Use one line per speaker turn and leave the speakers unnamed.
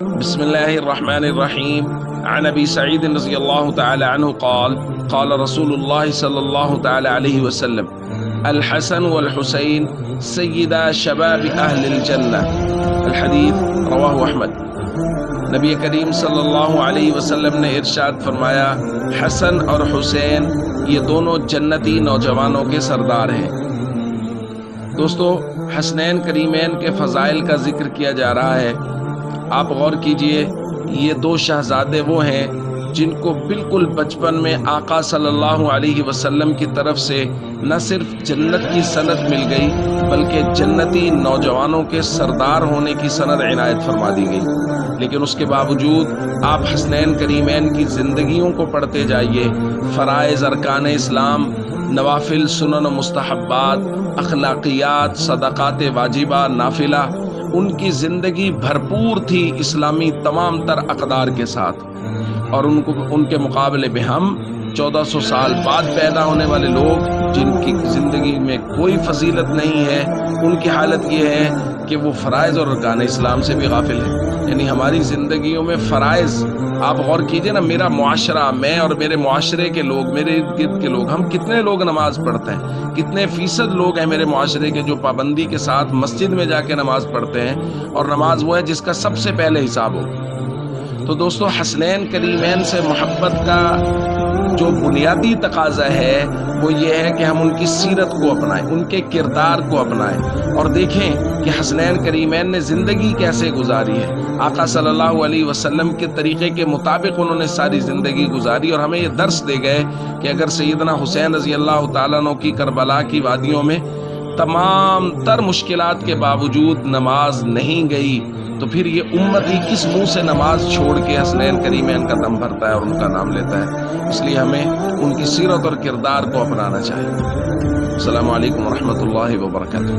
بسم الله الرحمن الرحيم. عن أبي سعيد رضي الله تعالى عنه قال قال رسول الله صلى الله تعالى عليه وسلم: الحسن والحسين سيدا شباب أهل الجنة. الحدیث رواہ احمد۔ نبی کریم صلی اللہ علیہ وسلم نے ارشاد فرمایا، حسن اور حسین یہ دونوں جنتی نوجوانوں کے سردار ہیں۔ دوستو، حسنین کریمین کے فضائل کا ذکر کیا جا رہا ہے۔ آپ غور کیجئے، یہ دو شہزادے وہ ہیں جن کو بالکل بچپن میں آقا صلی اللہ علیہ وسلم کی طرف سے نہ صرف جنت کی سند مل گئی بلکہ جنتی نوجوانوں کے سردار ہونے کی سند عنایت فرما دی گئی۔ لیکن اس کے باوجود آپ حسنین کریمین کی زندگیوں کو پڑھتے جائیے، فرائض ارکان اسلام، نوافل سنن و مستحبات، اخلاقیات، صدقات واجبہ نافلہ، ان کی زندگی بھرپور تھی اسلامی تمام تر اقدار کے ساتھ، اور ان کے مقابلے میں ہم 1400 سال بعد پیدا ہونے والے لوگ جن کی زندگی میں کوئی فضیلت نہیں ہے، ان کی حالت یہ ہے کہ وہ فرائض اور ارکان اسلام سے بھی غافل ہیں۔ یعنی ہماری زندگیوں میں فرائض، آپ غور کیجئے نا، میرا معاشرہ، میں اور میرے معاشرے کے لوگ، میرے ارد گرد کے لوگ، ہم کتنے لوگ نماز پڑھتے ہیں، کتنے فیصد لوگ ہیں میرے معاشرے کے جو پابندی کے ساتھ مسجد میں جا کے نماز پڑھتے ہیں، اور نماز وہ ہے جس کا سب سے پہلے حساب ہو۔ تو دوستو، حسنین کریمین سے محبت کا جو بنیادی تقاضا ہے وہ یہ ہے کہ ہم ان کی سیرت کو اپنائیں، ان کے کردار کو اپنائیں، اور دیکھیں کہ حسنین کریمین نے زندگی کیسے گزاری ہے۔ آقا صلی اللہ علیہ وسلم کے طریقے کے مطابق انہوں نے ساری زندگی گزاری، اور ہمیں یہ درس دے گئے کہ اگر سیدنا حسین رضی اللہ تعالیٰ عنہ کی کربلا کی وادیوں میں تمام تر مشکلات کے باوجود نماز نہیں گئی تو پھر یہ امت ہی کس منہ سے نماز چھوڑ کے حسنین کریمین کا دم بھرتا ہے اور ان کا نام لیتا ہے؟ اس لیے ہمیں ان کی سیرت اور کردار کو اپنانا چاہیے۔ السلام علیکم ورحمۃ اللہ وبرکاتہ۔